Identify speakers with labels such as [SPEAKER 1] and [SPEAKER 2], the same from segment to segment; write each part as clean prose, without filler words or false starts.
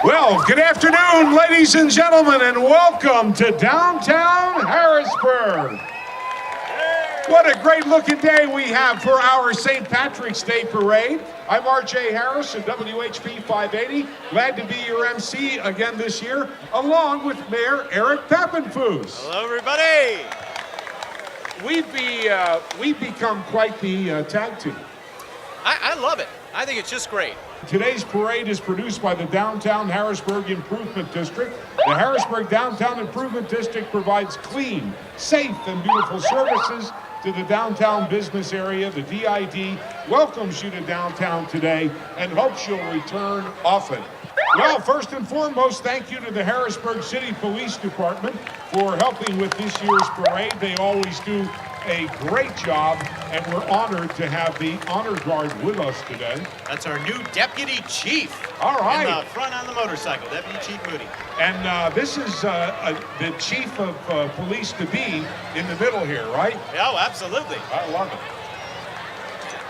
[SPEAKER 1] Well, good afternoon, ladies and gentlemen, and welcome to downtown Harrisburg. What a great looking day we have for our St. Patrick's Day Parade. I'm R.J. Harris at WHP 580. Glad to be your MC again this year, along with Mayor Eric Pappenfuss.
[SPEAKER 2] Hello, everybody.
[SPEAKER 1] We've become quite the tag team.
[SPEAKER 2] I love it. I think it's just great.
[SPEAKER 1] Today's parade is produced by the Downtown Harrisburg Improvement District. The Harrisburg Downtown Improvement District provides clean, safe, and beautiful services to the downtown business area. The DID welcomes you to downtown today and hopes you'll return often. Well, first and foremost, thank you to the Harrisburg City Police Department for helping with this year's parade. They always do a great job, and we're honored to have the honor guard with us today.
[SPEAKER 2] That's our new deputy chief.
[SPEAKER 1] All right.
[SPEAKER 2] In the front on the motorcycle, Deputy Chief Moody.
[SPEAKER 1] And this is the chief of police to be in the middle here, right?
[SPEAKER 2] Oh, absolutely.
[SPEAKER 1] I love it.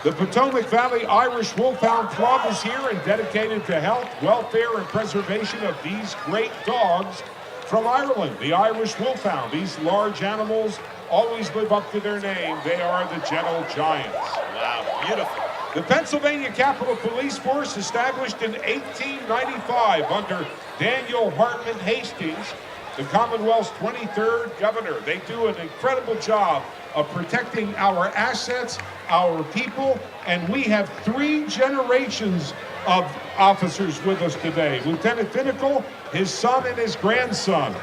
[SPEAKER 1] The Potomac Valley Irish Wolfhound Club is here and dedicated to health, welfare, and preservation of these great dogs from Ireland. The Irish Wolfhound, these large animals always live up to their name. They are the gentle giants.
[SPEAKER 2] Wow, beautiful.
[SPEAKER 1] The Pennsylvania Capitol Police Force, established in 1895 under Daniel Hartman Hastings, the Commonwealth's 23rd governor. They do an incredible job of protecting our assets, our people, and we have 3 generations of officers with us today. Lieutenant Finnicle, his son, and his grandson.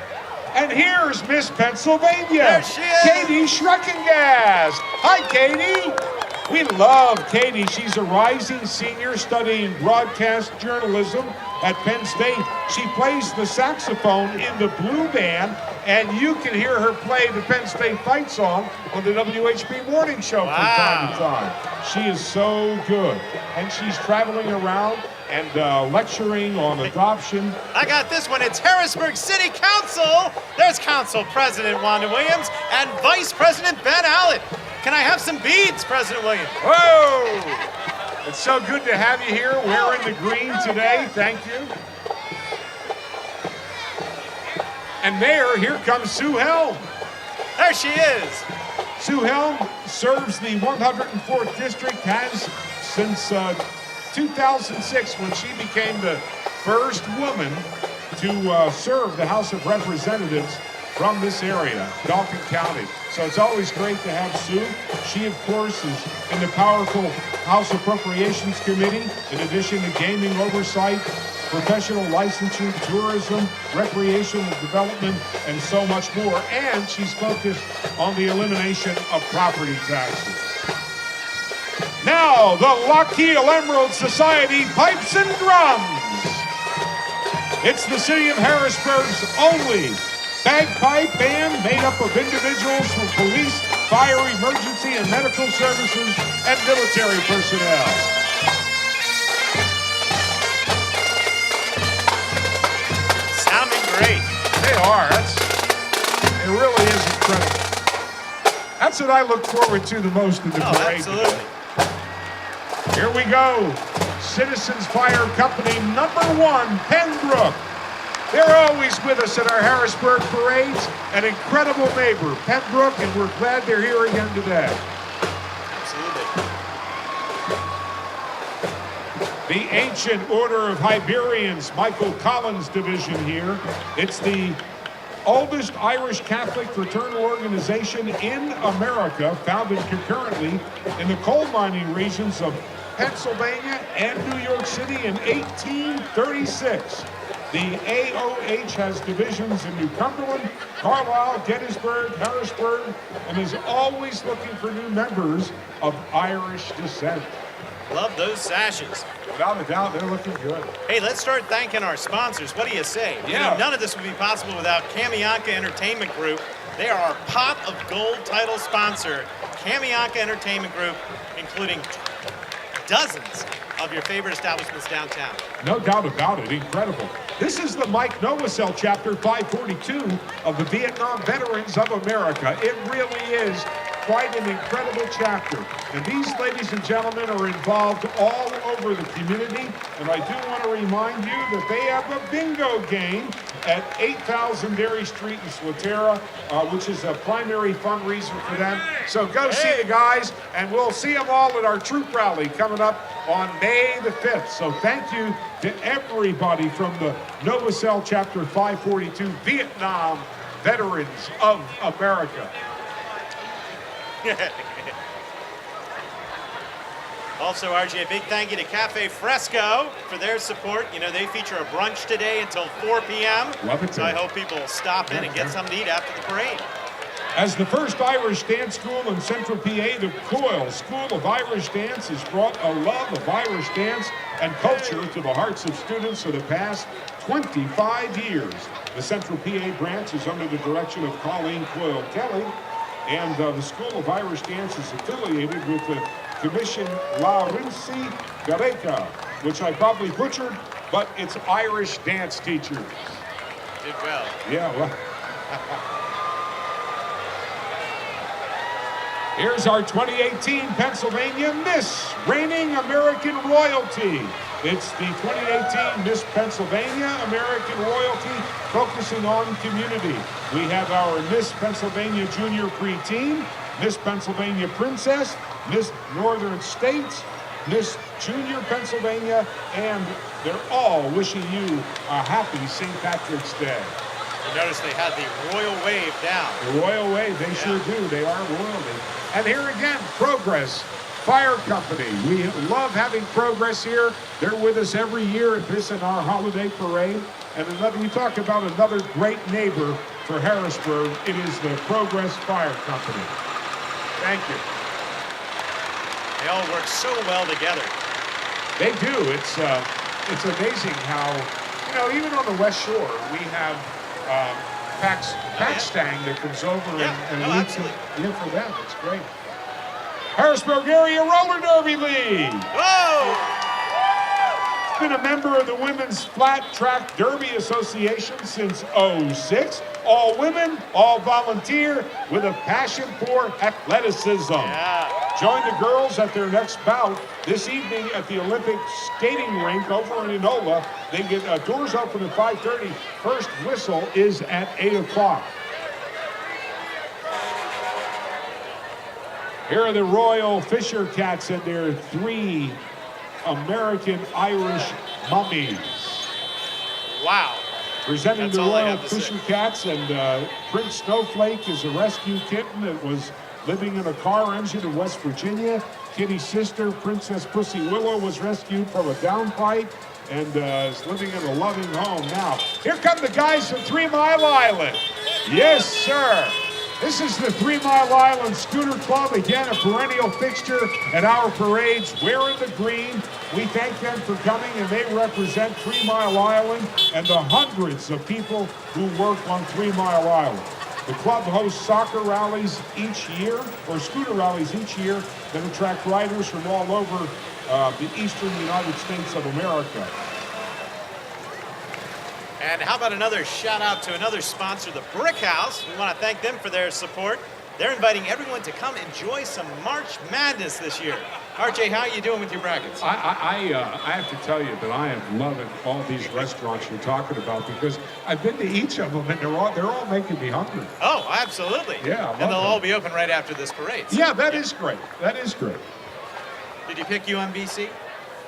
[SPEAKER 1] And here's Miss Pennsylvania,
[SPEAKER 2] there she is.
[SPEAKER 1] Katie Schreckengast. Hi, Katie. We love Katie. She's a rising senior studying broadcast journalism at Penn State. She plays the saxophone in the Blue Band, and you can hear her play the Penn State fight song on the WHP Morning Show from time to time. She is so good, and she's traveling around and lecturing on adoption.
[SPEAKER 2] I got this one. It's Harrisburg City Council. There's Council President Wanda Williams and Vice President Ben Allen. Can I have some beads, President Williams?
[SPEAKER 1] Whoa! It's so good to have you here. We're in the green today. Thank you. And Mayor, here comes Sue Helm.
[SPEAKER 2] There she is.
[SPEAKER 1] Sue Helm serves the 104th District, has since 2006, when she became the first woman to serve the House of Representatives from this area, Dauphin County. So it's always great to have Sue. She, of course, is in the powerful House Appropriations Committee, in addition to gaming oversight, professional licensure, tourism, recreational development, and so much more. And she's focused on the elimination of property taxes. Now, the Lockheed Emerald Society Pipes and Drums. It's the city of Harrisburg's only bagpipe band, made up of individuals from police, fire, emergency, and medical services, and military personnel.
[SPEAKER 2] Sounding great.
[SPEAKER 1] They are. It really is incredible. That's what I look forward to the most in the parade.
[SPEAKER 2] Absolutely.
[SPEAKER 1] Today. Here we go. Citizens Fire Company #1, Pembroke. They're always with us at our Harrisburg parades. An incredible neighbor, Pembroke, and we're glad they're here again today.
[SPEAKER 2] Absolutely.
[SPEAKER 1] The Ancient Order of Hibernians, Michael Collins Division here. It's the oldest Irish Catholic fraternal organization in America, founded concurrently in the coal mining regions of Pennsylvania and New York City in 1836. The AOH has divisions in New Cumberland, Carlisle, Gettysburg, Harrisburg, and is always looking for new members of Irish descent.
[SPEAKER 2] Love those sashes.
[SPEAKER 1] Without a doubt, they're looking good.
[SPEAKER 2] Hey, let's start thanking our sponsors. What do you say?
[SPEAKER 1] Yeah.
[SPEAKER 2] You know, none of this would be possible without Kamianka Entertainment Group. They are our Pot of Gold title sponsor. Kamianka Entertainment Group, including dozens of your favorite establishments downtown.
[SPEAKER 1] No doubt about it. Incredible. This is the Mike Novosel Chapter 542 of the Vietnam Veterans of America. It really is quite an incredible chapter. And these, ladies and gentlemen, are involved all over the community. And I do want to remind you that they have a bingo game at 8000 Dairy Street in Swatera, which is a primary fundraiser for them. So go see the guys, and we'll see them all at our troop rally coming up on May the 5th. So thank you to everybody from the Novacell Chapter 542 Vietnam Veterans of America.
[SPEAKER 2] Also, RJ, a big thank you to Cafe Fresco for their support. You know, they feature a brunch today until 4 p.m.
[SPEAKER 1] Love it.
[SPEAKER 2] So I hope people will stop in and get something to eat after the parade.
[SPEAKER 1] As the first Irish dance school in Central PA, the Coyle School of Irish Dance has brought a love of Irish dance and culture to the hearts of students for the past 25 years. The Central PA branch is under the direction of Colleen Coyle Kelly, and the School of Irish Dance is affiliated with the Commission La Rinci Gareca, which I probably butchered, but it's Irish dance teachers.
[SPEAKER 2] Did well.
[SPEAKER 1] Yeah, well. Here's our 2018 Pennsylvania Miss Reigning American Royalty. It's the 2018 Miss Pennsylvania American Royalty, focusing on community. We have our Miss Pennsylvania Junior Preteen, Miss Pennsylvania Princess, Miss Northern States, Miss Junior Pennsylvania, and they're all wishing you a happy St. Patrick's Day.
[SPEAKER 2] You notice they had the royal wave down.
[SPEAKER 1] The royal wave, they sure do. They are royalty. And here again, Progress Fire Company. We love having Progress here. They're with us every year at this and our holiday parade. And we talk about another great neighbor for Harrisburg. It is the Progress Fire Company. Thank you.
[SPEAKER 2] They all work so well together.
[SPEAKER 1] They do. It's amazing how, you know, even on the West Shore, we have Pax Stang that comes over and leads for them. It's great. Harrisburg Area Roller Derby League.
[SPEAKER 2] Whoa!
[SPEAKER 1] It's been a member of the Women's Flat Track Derby Association since '06. All women, all volunteer, with a passion for athleticism.
[SPEAKER 2] Yeah.
[SPEAKER 1] Join the girls at their next bout this evening at the Olympic skating rink over in Enola. They get doors open at 5:30. First whistle is at 8 o'clock. Here are the Royal Fisher Cats and their 3 American Irish mummies.
[SPEAKER 2] Wow.
[SPEAKER 1] Presenting
[SPEAKER 2] That's
[SPEAKER 1] the
[SPEAKER 2] all I
[SPEAKER 1] Royal
[SPEAKER 2] have to say.
[SPEAKER 1] Fisher Cats, and Prince Snowflake is a rescue kitten that was living in a car engine in West Virginia. Kitty's sister, Princess Pussy Willow, was rescued from a downpipe and is living in a loving home now. Here come the guys from 3 Mile Island. Yes, sir. This is the 3 Mile Island Scooter Club, again a perennial fixture at our parades. Wearing the green, we thank them for coming, and they represent 3 Mile Island and the hundreds of people who work on 3 Mile Island. The club hosts soccer rallies each year, or scooter rallies each year, that attract riders from all over the eastern United States of America.
[SPEAKER 2] And how about another shout out to another sponsor, the Brick House. We want to thank them for their support. They're inviting everyone to come enjoy some March Madness this year. RJ, how are you doing with your brackets?
[SPEAKER 1] I have to tell you that I am loving all these restaurants you're talking about, because I've been to each of them and they're all making me hungry.
[SPEAKER 2] Oh, absolutely.
[SPEAKER 1] Yeah, I love
[SPEAKER 2] and they'll
[SPEAKER 1] them.
[SPEAKER 2] all be open right after this parade. So.
[SPEAKER 1] Yeah, that is great. That is great.
[SPEAKER 2] Did you pick UMBC?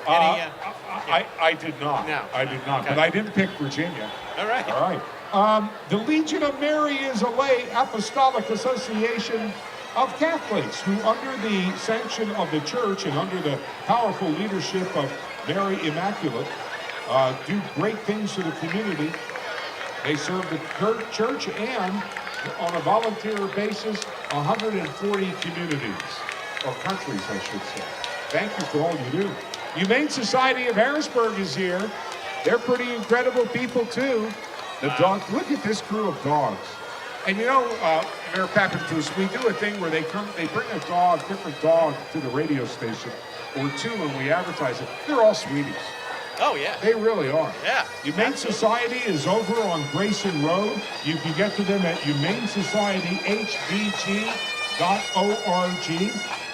[SPEAKER 1] I did not.
[SPEAKER 2] No.
[SPEAKER 1] I did not.
[SPEAKER 2] Okay.
[SPEAKER 1] But I did pick Virginia.
[SPEAKER 2] All right.
[SPEAKER 1] All right. The Legion of Mary is a lay apostolic association of Catholics who, under the sanction of the church and under the powerful leadership of Mary Immaculate, do great things for the community. They serve the church and, on a volunteer basis, 140 communities, or countries, I should say. Thank you for all you do. Humane Society of Harrisburg is here. They're pretty incredible people, too. The dog, look at this crew of dogs. And you know, Mayor Pappenfuss, we do a thing where they bring a dog, different dog, to the radio station, or 2 when we advertise it. They're all sweeties.
[SPEAKER 2] Oh, yeah.
[SPEAKER 1] They really are.
[SPEAKER 2] Yeah.
[SPEAKER 1] Humane Society is over on Grayson Road. You can get to them at Humane Society HBG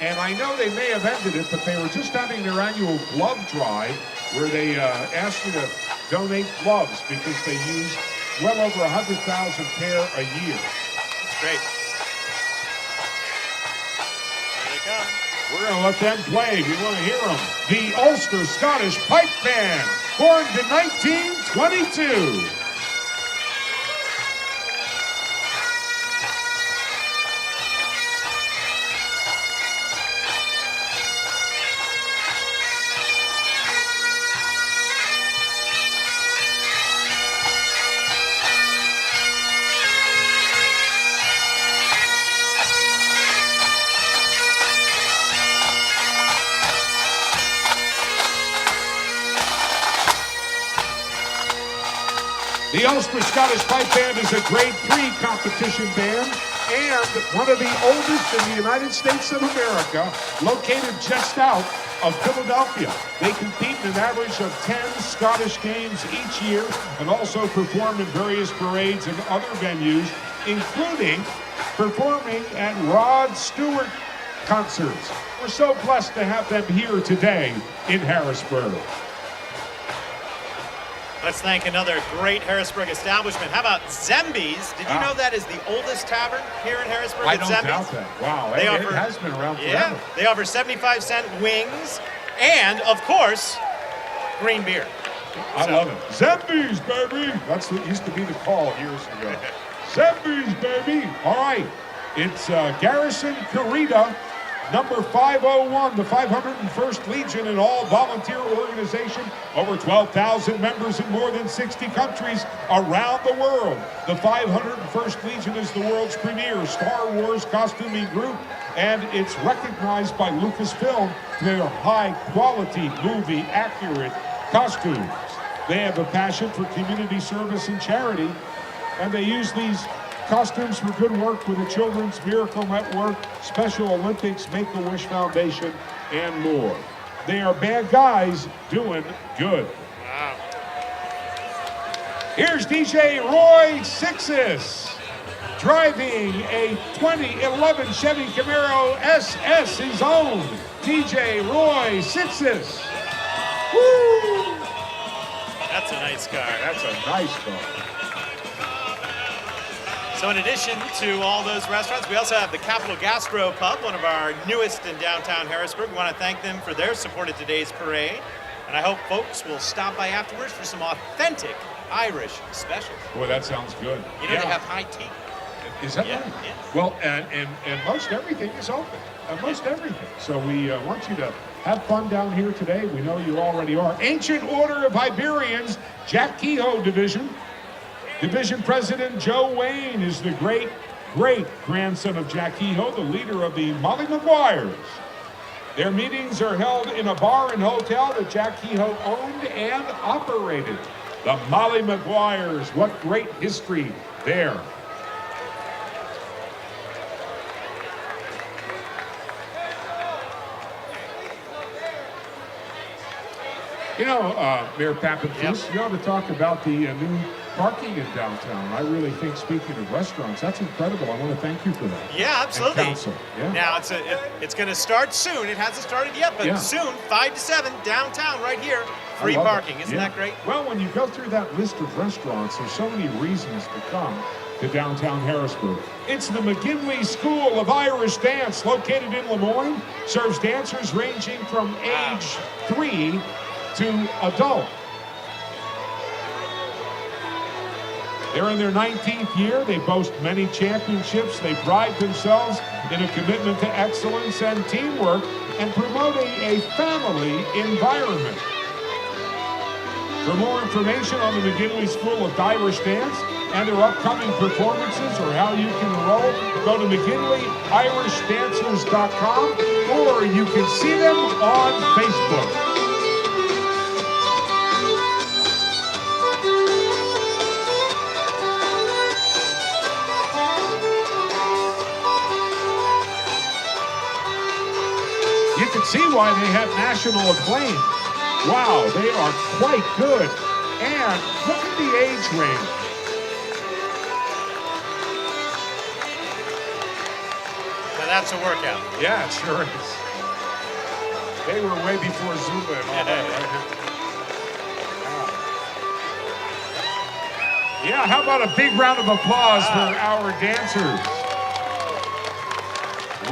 [SPEAKER 1] And I know they may have ended it, but they were just having their annual glove drive where they asked you to donate gloves because they use well over 100,000 pair a year.
[SPEAKER 2] That's great. Here they come.
[SPEAKER 1] We're going to let them play if you want to hear them. The Ulster Scottish Pipe Band, formed in 1922. The Ulster Scottish Pipe Band is a grade 3 competition band and one of the oldest in the United States of America, located just out of Philadelphia. They compete in an average of 10 Scottish games each year and also perform in various parades and other venues, including performing at Rod Stewart concerts. We're so blessed to have them here today in Harrisburg.
[SPEAKER 2] Let's thank another great Harrisburg establishment. How about Zemby's? Did you know that is the oldest tavern here in Harrisburg?
[SPEAKER 1] I don't doubt that. Wow, it has been around forever.
[SPEAKER 2] Yeah, they offer 75-cent wings and, of course, green beer.
[SPEAKER 1] I love it. Zemby's, baby. That's what used to be the call years ago. Zemby's, baby. All right. It's Garrison Corrida, number 501, the 501st Legion, an all-volunteer organization, over 12,000 members in more than 60 countries around the world. The 501st Legion is the world's premier Star Wars costuming group, and it's recognized by Lucasfilm for their high-quality, movie-accurate costumes. They have a passion for community service and charity, and they use these costumes for good work with the Children's Miracle Network, Special Olympics, Make-A-Wish Foundation, and more. They are bad guys doing good.
[SPEAKER 2] Wow.
[SPEAKER 1] Here's DJ Roy Sixes, driving a 2011 Chevy Camaro SS, his own. DJ Roy Sixes. Woo!
[SPEAKER 2] That's a nice car.
[SPEAKER 1] That's a nice car.
[SPEAKER 2] So in addition to all those restaurants, we also have the Capital Gastro Pub, one of our newest in downtown Harrisburg. We want to thank them for their support of today's parade. And I hope folks will stop by afterwards for some authentic Irish specials.
[SPEAKER 1] Boy, that sounds good.
[SPEAKER 2] You know, they have high tea.
[SPEAKER 1] Is that right?
[SPEAKER 2] Yeah.
[SPEAKER 1] Well, and most everything is open. Most everything. So we want you to have fun down here today. We know you already are. Ancient Order of Hibernians, Jack Kehoe Division. Division President Joe Wayne is the great-grandson of Jack Kehoe, the leader of the Molly Maguires. Their meetings are held in a bar and hotel that Jack Kehoe owned and operated. The Molly Maguires, what great history there. You know, Mayor Pappenfuss, you ought to talk about the new parking in downtown. I really think, speaking of restaurants, that's incredible. I want to thank you for that.
[SPEAKER 2] Yeah, absolutely.
[SPEAKER 1] And council. Yeah.
[SPEAKER 2] Now, it's going to start soon. It hasn't started yet, but soon, 5 to 7, downtown right here, free parking. Isn't that great?
[SPEAKER 1] Well, when you go through that list of restaurants, there's so many reasons to come to downtown Harrisburg. It's the McKinley School of Irish Dance, located in Lemoyne, serves dancers ranging from age 3 to adult. They're in their 19th year. They boast many championships. They pride themselves in a commitment to excellence and teamwork and promoting a family environment. For more information on the McKinley School of Irish Dance and their upcoming performances or how you can enroll, go to McKinleyIrishDancers.com or you can see them on Facebook. You can see why they have national acclaim. Wow, they are quite good. And look at the age range.
[SPEAKER 2] Now that's a workout.
[SPEAKER 1] Yeah, it sure is. They were way before Zumba and all that, right? Yeah, how about a big round of applause for our dancers?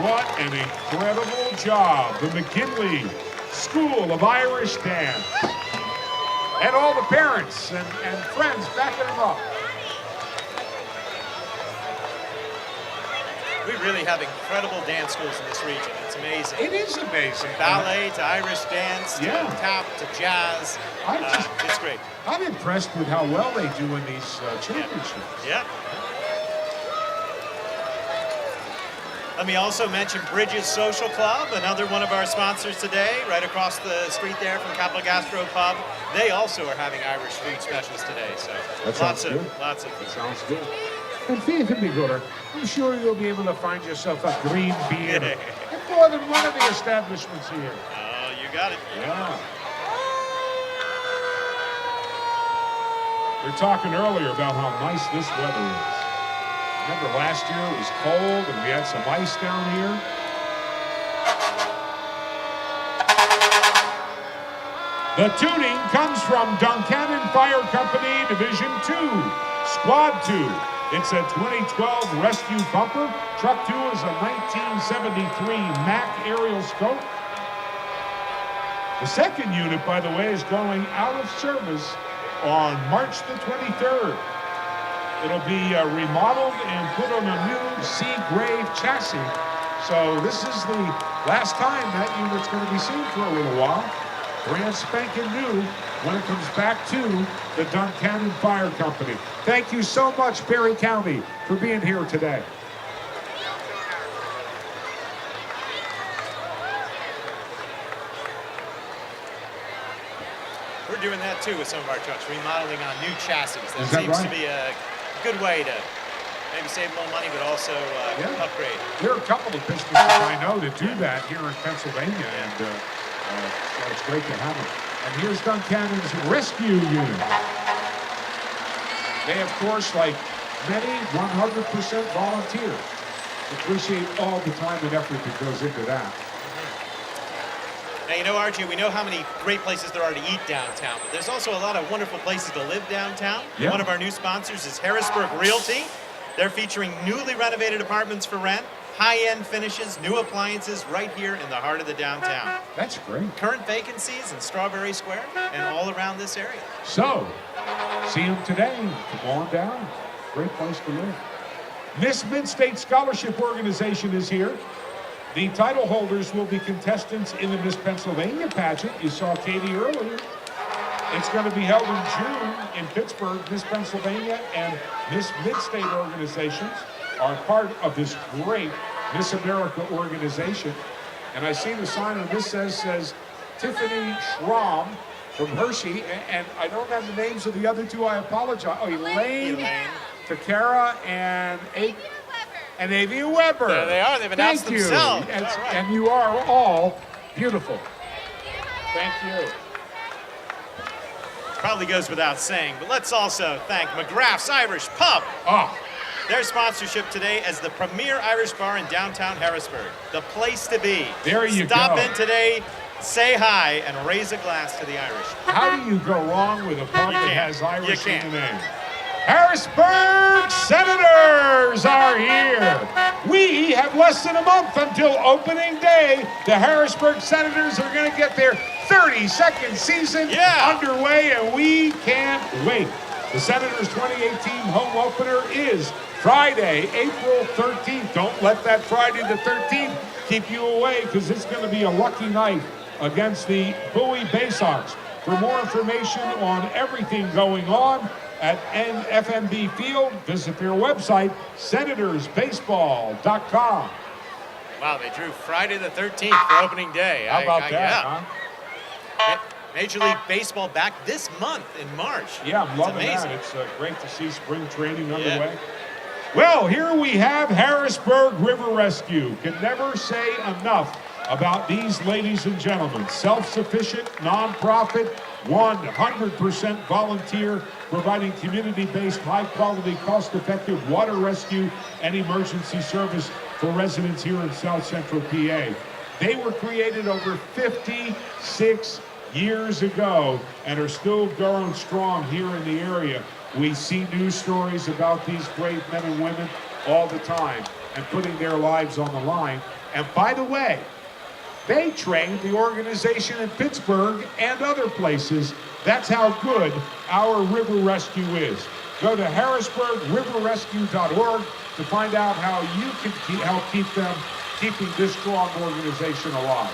[SPEAKER 1] What an incredible job. The McKinley School of Irish Dance. And all the parents and friends backing them up.
[SPEAKER 2] We really have incredible dance schools in this region. It's amazing.
[SPEAKER 1] It is amazing.
[SPEAKER 2] Ballet to Irish dance to tap to jazz. It's great.
[SPEAKER 1] I'm impressed with how well they do in these championships.
[SPEAKER 2] Yeah. Let me also mention Bridges Social Club, another one of our sponsors today, right across the street there from Capital Gastro Pub. They also are having Irish food specials today, so lots of
[SPEAKER 1] That sounds good. And Faith and Bigorra, I'm sure you'll be able to find yourself a green beer at more than one of the establishments here.
[SPEAKER 2] Oh, you got it.
[SPEAKER 1] Yeah. We were talking earlier about how nice this weather is. Remember last year it was cold and we had some ice down here? The tuning comes from Duncannon Fire Company Division 2, Squad 2. It's a 2012 Rescue Bumper. Truck 2 is a 1973 Mack aerial scope. The second unit, by the way, is going out of service on March the 23rd. It'll be remodeled and put on a new Seagrave chassis. So this is the last time that unit's going to be seen for a little while. Brand spanking new when it comes back to the Duncannon Fire Company. Thank you so much, Perry County, for being here today.
[SPEAKER 2] We're doing that too with some of our trucks, remodeling on new chassis. That
[SPEAKER 1] Is that
[SPEAKER 2] seems
[SPEAKER 1] right?
[SPEAKER 2] to be a good way to maybe save a little money, but also upgrade.
[SPEAKER 1] There are a couple of businesses I know that do that here in Pennsylvania, and so it's great to have them. And here's Duncannon's rescue unit. They, of course, like many, 100% volunteer. Appreciate all the time and effort that goes into that.
[SPEAKER 2] Now, you know, Archie, we know how many great places there are to eat downtown, but there's also a lot of wonderful places to live downtown.
[SPEAKER 1] Yeah.
[SPEAKER 2] One of our new sponsors is Harrisburg Realty. They're featuring newly renovated apartments for rent, high-end finishes, new appliances right here in the heart of the downtown.
[SPEAKER 1] That's great.
[SPEAKER 2] Current vacancies in Strawberry Square and all around this area.
[SPEAKER 1] So, see them today. Come on down. Great place to live. Miss Mid-State Scholarship Organization is here. The title holders will be contestants in the Miss Pennsylvania pageant. You saw Katie earlier. It's going to be held in June in Pittsburgh. Miss Pennsylvania and Miss Mid-State organizations are part of this great Miss America organization. And I see the sign on this says Tiffany Schramm from Hershey. And I don't have the names of the other two. I apologize. Oh, Elaine. Takara and Avia Weber.
[SPEAKER 2] There they are. They've announced
[SPEAKER 1] Thank you.
[SPEAKER 2] themselves.
[SPEAKER 1] And,
[SPEAKER 2] All right.
[SPEAKER 1] and you are all beautiful. Thank you.
[SPEAKER 2] Probably goes without saying, but let's also thank McGrath's Irish Pub.
[SPEAKER 1] Oh,
[SPEAKER 2] Their sponsorship today as the premier Irish bar in downtown Harrisburg. The place to be.
[SPEAKER 1] There you
[SPEAKER 2] Stop
[SPEAKER 1] go.
[SPEAKER 2] in today, say hi, and raise a glass to the Irish.
[SPEAKER 1] how do you go wrong with a pub that
[SPEAKER 2] can't.
[SPEAKER 1] has Irish
[SPEAKER 2] You
[SPEAKER 1] in
[SPEAKER 2] can't.
[SPEAKER 1] the name? Harrisburg Senators are here. We have less than a month until opening day. The Harrisburg Senators are going to get their 32nd season underway, and we can't wait. The Senators 2018 home opener is Friday, April 13th. Don't let that Friday the 13th keep you away, because it's going to be a lucky night against the Bowie Baysox. For more information on everything going on at NFMB Field, visit their website, senatorsbaseball.com.
[SPEAKER 2] Wow, they drew Friday the 13th for opening day.
[SPEAKER 1] How about that,
[SPEAKER 2] huh? Major League Baseball back this month in March.
[SPEAKER 1] Yeah, I'm loving
[SPEAKER 2] amazing.
[SPEAKER 1] that. It's great to see spring training underway. Well, here we have Harrisburg River Rescue. Can never say enough about these ladies and gentlemen. Self-sufficient, nonprofit, 100% volunteer, providing community-based, high-quality, cost-effective water rescue and emergency service for residents here in South Central PA. They were created over 56 years ago and are still going strong here in the area. We see news stories about these brave men and women all the time and putting their lives on the line. And by the way, they trained the organization in Pittsburgh and other places. That's how good our river rescue is. Go to Harrisburg, riverrescue.org to find out how you can help keep them, keeping this strong organization alive.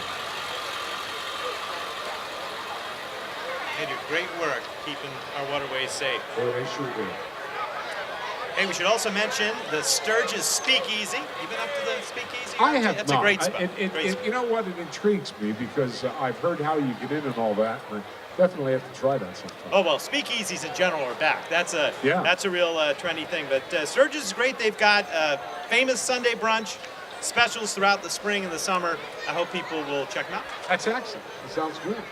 [SPEAKER 2] They do great work keeping our waterways safe.
[SPEAKER 1] Well, they sure do.
[SPEAKER 2] Hey, we should also mention the Sturgis Speakeasy. You been up to the Speakeasy?
[SPEAKER 1] I have
[SPEAKER 2] That's
[SPEAKER 1] not.
[SPEAKER 2] a great spot.
[SPEAKER 1] Great spot. You know what? It intrigues me because I've heard how you get in and all that. And I definitely have to try that sometime.
[SPEAKER 2] Oh, well, speakeasies in general are back. That's a real trendy thing. But Sturgis is great. They've got famous Sunday brunch specials throughout the spring and the summer. I hope people will check them out.
[SPEAKER 1] That's excellent. That sounds good.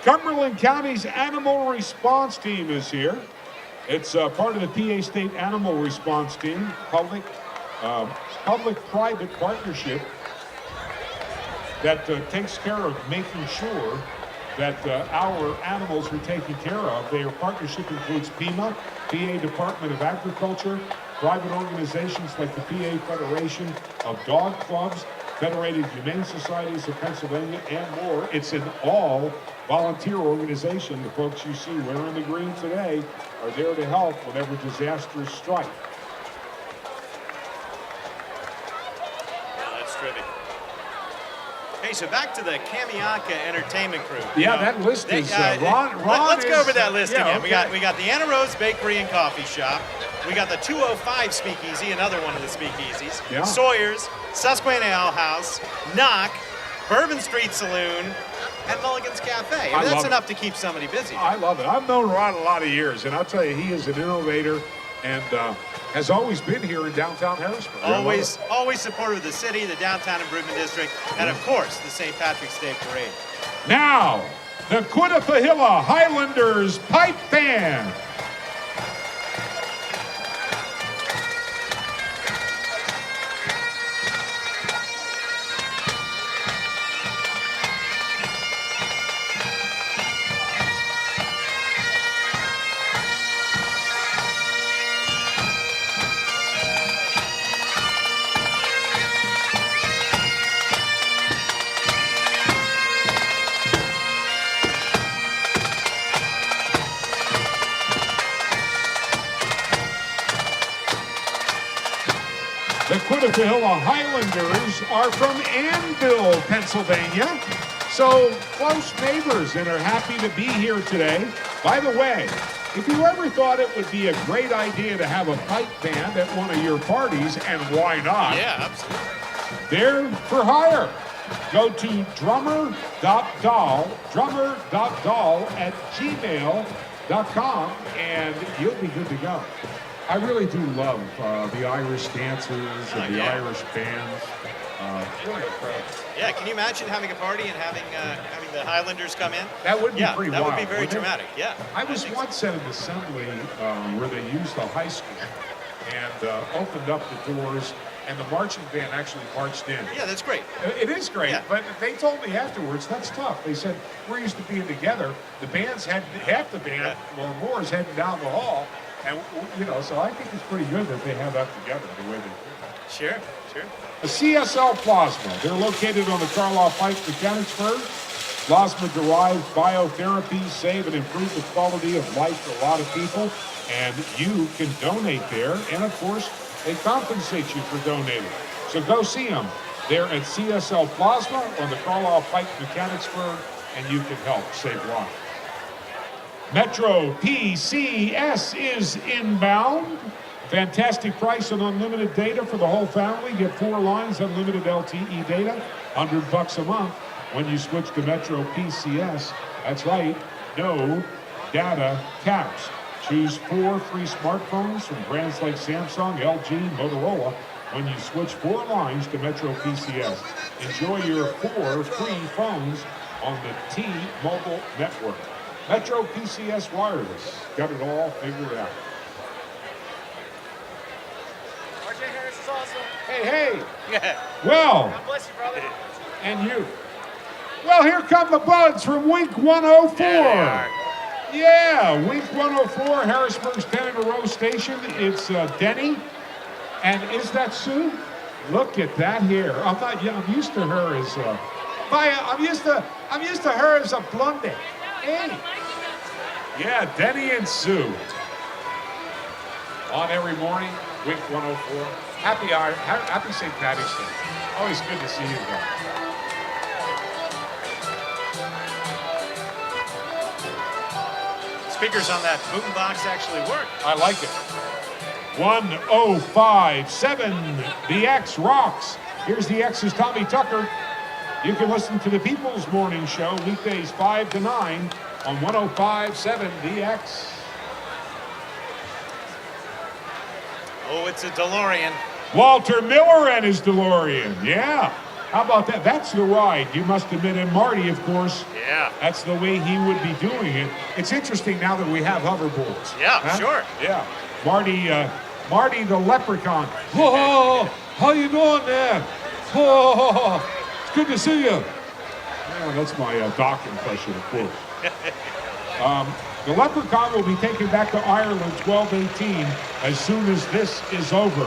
[SPEAKER 1] Cumberland County's Animal Response Team is here. It's part of the PA State Animal Response Team, public-private partnership that takes care of making sure that our animals are taken care of. Their partnership includes PEMA, PA Department of Agriculture, private organizations like the PA Federation of Dog Clubs, Federated Humane Societies of Pennsylvania, and more. It's an all-volunteer organization. The folks you see wearing the green today are there to help whenever disasters strike.
[SPEAKER 2] Yeah, that's terrific. Hey, so back to the Kamianka Entertainment Group.
[SPEAKER 1] Yeah, that list is Ron.
[SPEAKER 2] Let's go over that list again.
[SPEAKER 1] Okay.
[SPEAKER 2] We got the Anna Rose Bakery and Coffee Shop. We got the 205 Speakeasy, another one of the speakeasies.
[SPEAKER 1] Yeah.
[SPEAKER 2] Sawyer's, Susquehanna Ale House, Knock, Bourbon Street Saloon, and Mulligan's Cafe. I mean, that's enough to keep somebody busy.
[SPEAKER 1] I love it. I've known Ron a lot of years, and I'll tell you, he is an innovator and has always been here in downtown Harrisburg.
[SPEAKER 2] Always supportive of the city, the Downtown Improvement District, and of course, the St. Patrick's Day Parade.
[SPEAKER 1] Now, the Quittapahilla Highlanders Pipe Band. The Quittapahilla Highlanders are from Annville, Pennsylvania. So close neighbors and are happy to be here today. By the way, if you ever thought it would be a great idea to have a pipe band at one of your parties, and why not?
[SPEAKER 2] Yeah, absolutely.
[SPEAKER 1] They're for hire. Go to drummer.doll at gmail.com and you'll be good to go. I really do love the Irish dancers and the Irish bands. Really incredible.
[SPEAKER 2] Yeah, can you imagine having a party and having the Highlanders come in?
[SPEAKER 1] That would be pretty wild.
[SPEAKER 2] That would be very dramatic. Yeah.
[SPEAKER 1] I was once at an assembly where they used the high school and opened up the doors, and the marching band actually marched in.
[SPEAKER 2] Yeah, that's great.
[SPEAKER 1] It is great, but they told me afterwards, that's tough. They said, we're used to being together. The band's half the band, or more, is heading down the hall. And, you know, so I think it's pretty good that they have that together the way they do.
[SPEAKER 2] Sure, sure.
[SPEAKER 1] A CSL Plasma. They're located on the Carlisle Pike, Mechanicsburg. Plasma-derived biotherapies save and improve the quality of life for a lot of people. And you can donate there. And, of course, they compensate you for donating. So go see them. They're at CSL Plasma on the Carlisle Pike, Mechanicsburg, and you can help save lives. Metro PCS is inbound. Fantastic price on unlimited data for the whole family. Get 4 lines, unlimited LTE data, $100 a month when you switch to Metro PCS. That's right, no data caps. Choose 4 free smartphones from brands like Samsung, LG, Motorola when you switch 4 lines to Metro PCS. Enjoy your 4 free phones on the T-Mobile network. Metro PCS Wireless. Got it all figured out.
[SPEAKER 2] RJ Harris is awesome.
[SPEAKER 1] Hey. Well,
[SPEAKER 2] God bless you, brother.
[SPEAKER 1] and you. Well, here come the buds from Wink 104.
[SPEAKER 2] There they are.
[SPEAKER 1] Yeah, Wink 104, Harrisburg's 10 in a row station. It's Denny. And is that Sue? Look at that hair. I'm used to her as I'm used to her as a blonde. Hey. Yeah, Denny and Sue. On every morning, Wink 104. Happy St. Patty's Day. Always good to see you guys.
[SPEAKER 2] Speakers on that boom box actually work.
[SPEAKER 1] I like it. 1057. The X rocks. Here's the X's Tommy Tucker. You can listen to the People's Morning Show weekdays 5 to 9 on 1057 The X.
[SPEAKER 2] Oh, it's a DeLorean.
[SPEAKER 1] Walter Miller and his DeLorean. Yeah. How about that? That's the ride, you must admit. And Marty, of course.
[SPEAKER 2] Yeah.
[SPEAKER 1] That's the way he would be doing it. It's interesting now that we have hoverboards.
[SPEAKER 2] Yeah,
[SPEAKER 1] Huh?
[SPEAKER 2] sure.
[SPEAKER 1] Yeah. Marty the leprechaun. Whoa, how you doing there? Whoa, it's good to see you. Yeah, that's my Doc impression, of course. The leprechaun will be taken back to Ireland 12/18 as soon as this is over.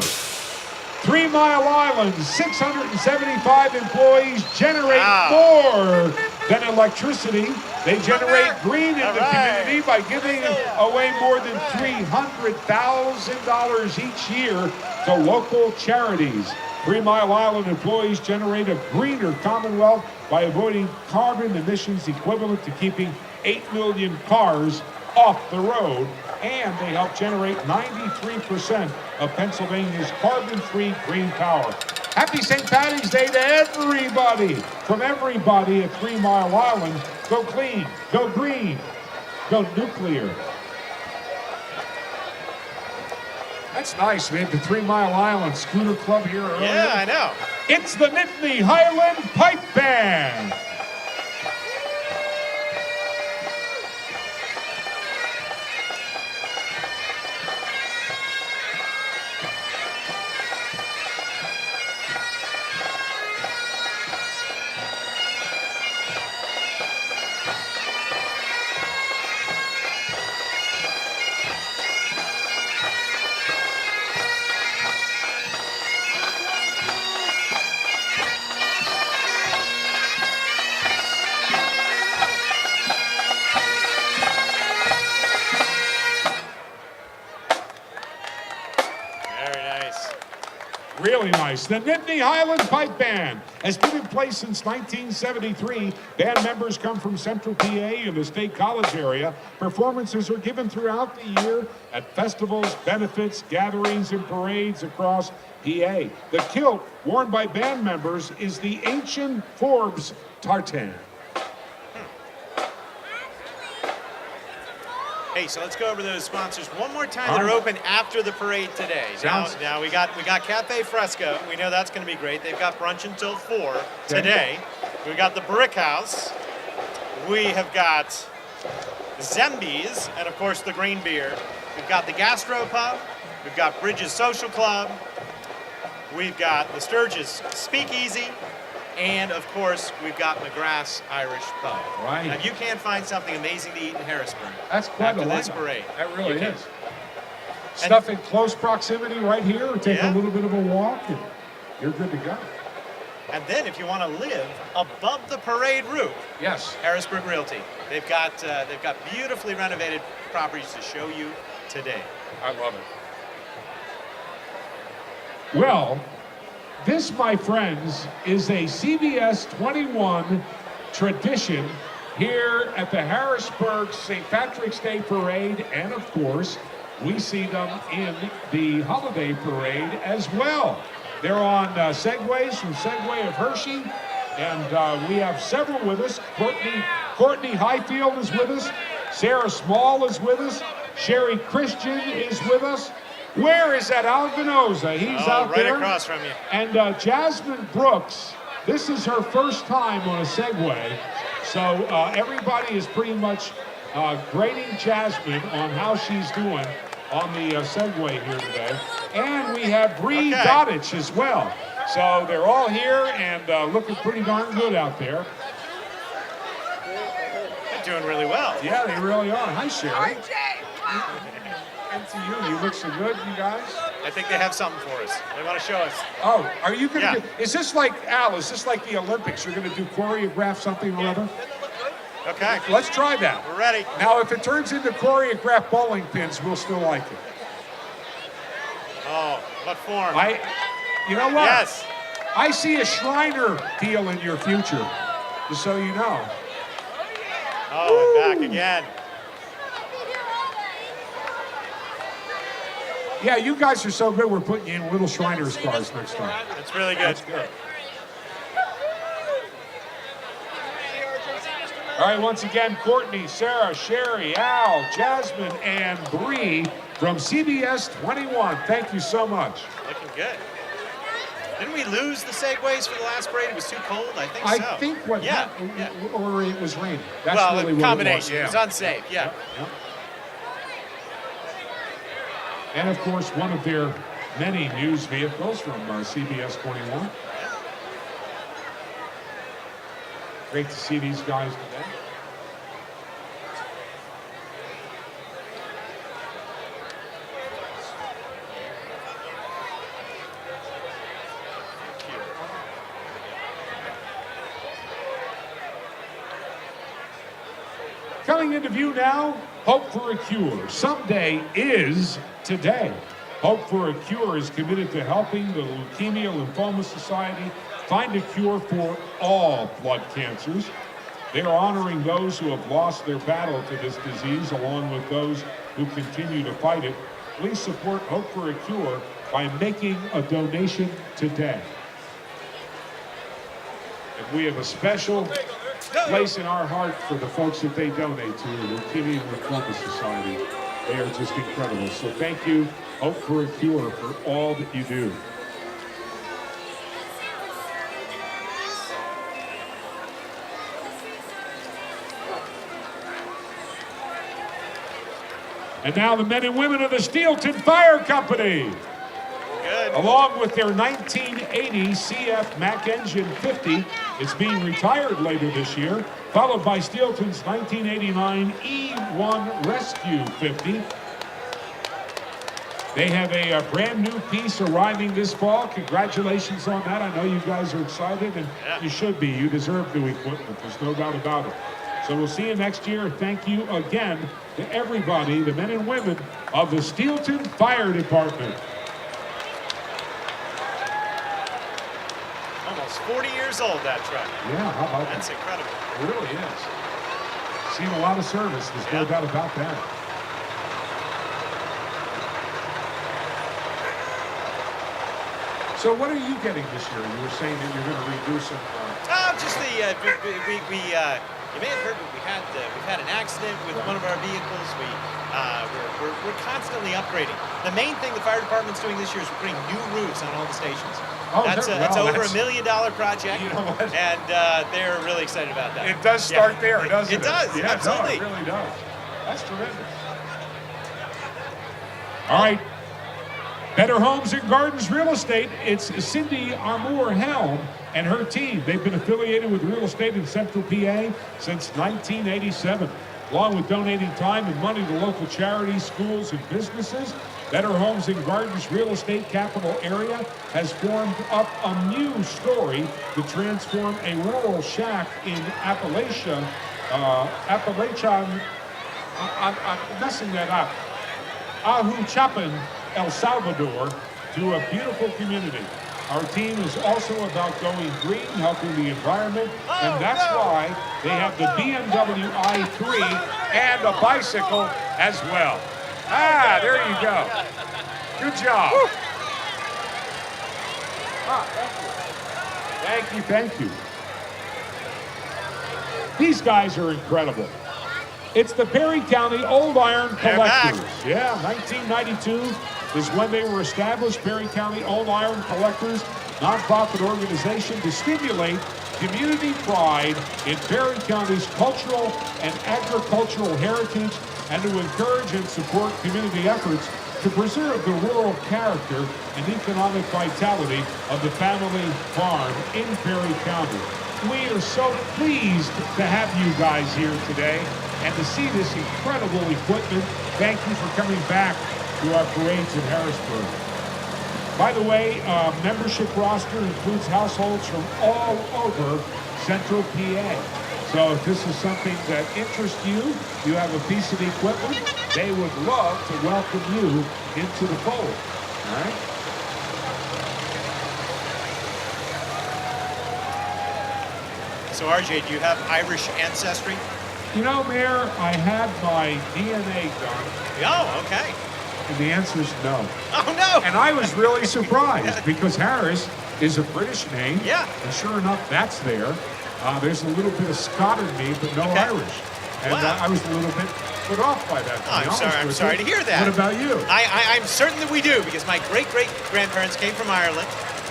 [SPEAKER 1] 3 Mile Island, 675 employees generate more than electricity. They generate green in the community by giving away more than $300,000 each year to local charities. 3 Mile Island employees generate a greener Commonwealth by avoiding carbon emissions equivalent to keeping 8 million cars off the road, and they help generate 93% of Pennsylvania's carbon-free green power. Happy St. Patty's Day to everybody! From everybody at 3 Mile Island, go clean, go green, go nuclear. That's nice. We had the 3 Mile Island Scooter Club here earlier.
[SPEAKER 2] Yeah, I know.
[SPEAKER 1] It's the Nittany Highland Pipe Band. Really nice. The Nittany Highland Pipe Band has been in place since 1973. Band members come from Central PA and the State College area. Performances are given throughout the year at festivals, benefits, gatherings, and parades across PA. The kilt worn by band members is the ancient Forbes tartan.
[SPEAKER 2] Hey, so let's go over those sponsors one more time that are open after the parade today. Now we got Cafe Fresco. We know that's going to be great. They've got brunch until 4 today. We got the Brick House. We have got Zembies, and of course the green beer. We've got the Gastro Pub. We've got Bridges Social Club. We've got the Sturgis Speakeasy. And, of course, we've got McGrath's Irish Pub.
[SPEAKER 1] Right.
[SPEAKER 2] Now, you can't find something amazing to eat in Harrisburg.
[SPEAKER 1] That's quite
[SPEAKER 2] after
[SPEAKER 1] a
[SPEAKER 2] this
[SPEAKER 1] lineup.
[SPEAKER 2] parade.
[SPEAKER 1] That really is. Stuff in close proximity right here, or take a little bit of a walk, and you're good to go.
[SPEAKER 2] And then, if you want to live above the parade roof,
[SPEAKER 1] yes,
[SPEAKER 2] Harrisburg Realty. They've got beautifully renovated properties to show you today.
[SPEAKER 1] I love it. Well, this, my friends, is a CBS 21 tradition here at the Harrisburg St. Patrick's Day Parade, and of course, we see them in the holiday parade as well. They're on Segways from Segway of Hershey, and we have several with us. Courtney Highfield is with us. Sarah Small is with us. Sherry Christian is with us. Where is that Al Ganoza? He's out
[SPEAKER 2] right
[SPEAKER 1] there.
[SPEAKER 2] Right across from you.
[SPEAKER 1] And Jasmine Brooks, this is her first time on a Segway. So everybody is pretty much grading Jasmine on how she's doing. on the Segway here today. And we have Bree
[SPEAKER 2] Okay.
[SPEAKER 1] Goddich as well. So they're all here and looking pretty darn good out there.
[SPEAKER 2] They're doing really well.
[SPEAKER 1] Yeah, they really are. Hi, Sherry. Good to you. You look so good, you guys.
[SPEAKER 2] I think they have something for us. They want to show us.
[SPEAKER 1] Oh, are you going to
[SPEAKER 2] Yeah.
[SPEAKER 1] do, is this like, Al, is this like the Olympics? You're going to do choreograph something or other?
[SPEAKER 2] Okay,
[SPEAKER 1] Let's try that.
[SPEAKER 2] we're ready.
[SPEAKER 1] Now, if it turns into choreographed bowling pins, we'll still like it.
[SPEAKER 2] Oh, what form?
[SPEAKER 1] You know what?
[SPEAKER 2] Yes.
[SPEAKER 1] I see a Shriner deal in your future, just so you know.
[SPEAKER 2] Oh, and back again.
[SPEAKER 1] Yeah, you guys are so good, we're putting you in little Shriners cars next time.
[SPEAKER 2] That's really good.
[SPEAKER 1] That's good. All right, once again, Courtney, Sarah, Sherry, Al, Jasmine, and Bree from CBS 21. Thank you so much.
[SPEAKER 2] Looking good. Didn't we lose the segways for the last parade? It was too cold? I think so.
[SPEAKER 1] I think what
[SPEAKER 2] Yeah.
[SPEAKER 1] happened, or it was raining. That's
[SPEAKER 2] Well,
[SPEAKER 1] really
[SPEAKER 2] a
[SPEAKER 1] what
[SPEAKER 2] combination.
[SPEAKER 1] it
[SPEAKER 2] It
[SPEAKER 1] was.
[SPEAKER 2] was unsafe. Yeah.
[SPEAKER 1] Yep. And of course, one of their many news vehicles from CBS 21. Great to see these guys today. Coming into view now, Hope for a Cure. Someday is today. Hope for a Cure is committed to helping the Leukemia Lymphoma Society find a cure for all blood cancers. They are honoring those who have lost their battle to this disease, along with those who continue to fight it. Please support Hope for a Cure by making a donation today. And we have a special place in our heart for the folks that they donate to, the Leukemia Lymphoma Society. They are just incredible. So thank you, Hope for a Cure, for all that you do. And now the men and women of the Steelton Fire Company.
[SPEAKER 2] Good.
[SPEAKER 1] Along with their 1980 CF Mac Engine 50, it's being retired later this year, followed by Steelton's 1989 E1 Rescue 50. They have a brand new piece arriving this fall. Congratulations on that. I know you guys are excited, and you should be. You deserve new equipment. There's no doubt about it. So we'll see you next year. Thank you again to everybody, the men and women of the Steelton Fire Department.
[SPEAKER 2] Almost 40 years old, that truck.
[SPEAKER 1] Yeah, how about
[SPEAKER 2] That's
[SPEAKER 1] that?
[SPEAKER 2] incredible.
[SPEAKER 1] It really is. Seen a lot of service. There's no doubt about that. So what are you getting this year? You were saying that you're going to redo some...
[SPEAKER 2] Just the you may have heard, but we've had an accident with one of our vehicles. We're constantly upgrading. The main thing the fire department's doing this year is we're putting new roofs on all the stations.
[SPEAKER 1] Oh,
[SPEAKER 2] that's over $1 million project,
[SPEAKER 1] You know what?
[SPEAKER 2] and they're really excited about that.
[SPEAKER 1] It does start there, doesn't it?
[SPEAKER 2] It does,
[SPEAKER 1] Yeah,
[SPEAKER 2] absolutely.
[SPEAKER 1] No, it really does. That's tremendous. All right. Better Homes and Gardens Real Estate. It's Cindy Armour Helm and her team. They've been affiliated with real estate in Central PA since 1987. Along with donating time and money to local charities, schools, and businesses, Better Homes and Gardens Real Estate Capital Area has formed up a new story to transform a rural shack in Appalachia. I'm messing that up. Ahuchapan, El Salvador, to a beautiful community. Our team is also about going green, helping the environment, and that's why they have the BMW i3 and a bicycle as well. Ah, there you go. Good job. Thank you. These guys are incredible. It's the Perry County Old Iron Collectors. Yeah, 1992 is when they were established. Perry County Old Iron Collectors, nonprofit organization to stimulate community pride in Perry County's cultural and agricultural heritage and to encourage and support community efforts to preserve the rural character and economic vitality of the family farm in Perry County. We are so pleased to have you guys here today and to see this incredible equipment. Thank you for coming back to our parades in Harrisburg. By the way, membership roster includes households from all over Central PA. So if this is something that interests you, you have a piece of equipment, they would love to welcome you into the fold. All right?
[SPEAKER 2] So RJ, do you have Irish ancestry?
[SPEAKER 1] You know, Mayor, I had my DNA done.
[SPEAKER 2] Oh, okay.
[SPEAKER 1] And the answer is no.
[SPEAKER 2] Oh, no!
[SPEAKER 1] And I was really surprised because Harris is a British name.
[SPEAKER 2] Yeah.
[SPEAKER 1] And sure enough, that's there. There's a little bit of Scot in me, but no Irish. And
[SPEAKER 2] Wow.
[SPEAKER 1] I was a little bit put off by that.
[SPEAKER 2] I'm sorry to hear that.
[SPEAKER 1] What about you?
[SPEAKER 2] I'm certain that we do, because my great-great-grandparents came from Ireland.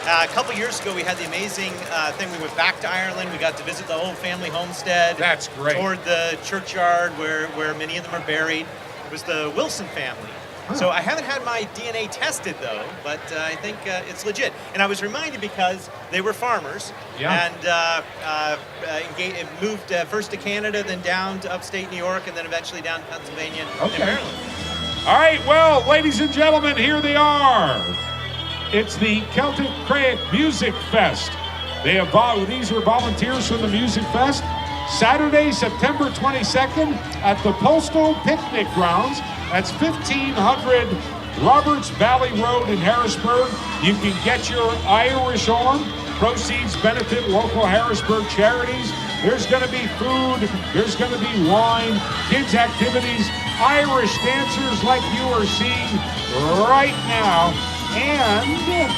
[SPEAKER 2] A couple years ago, we had the amazing thing. We went back to Ireland. We got to visit the whole family homestead.
[SPEAKER 1] That's great.
[SPEAKER 2] Toured the churchyard where many of them are buried. It was the Wilson family.
[SPEAKER 1] Huh.
[SPEAKER 2] So I haven't had my DNA tested, though, but I think it's legit. And I was reminded because they were farmers and moved first to Canada, then down to upstate New York, and then eventually down to Pennsylvania and Maryland.
[SPEAKER 1] All right, well, ladies and gentlemen, here they are. It's the Celtic Cred Music Fest. These are volunteers from the Music Fest. Saturday, September 22nd at the Postal Picnic Grounds. That's 1500 Roberts Valley Road in Harrisburg. You can get your Irish on. Proceeds benefit local Harrisburg charities. There's going to be food. There's going to be wine, kids' activities, Irish dancers like you are seeing right now, and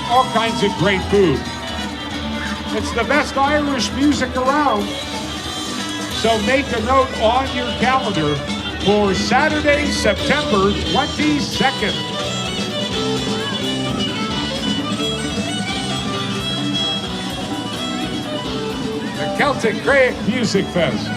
[SPEAKER 1] all kinds of great food. It's the best Irish music around. So make a note on your calendar for Saturday, September 22nd. The Celtic Cred Music Fest.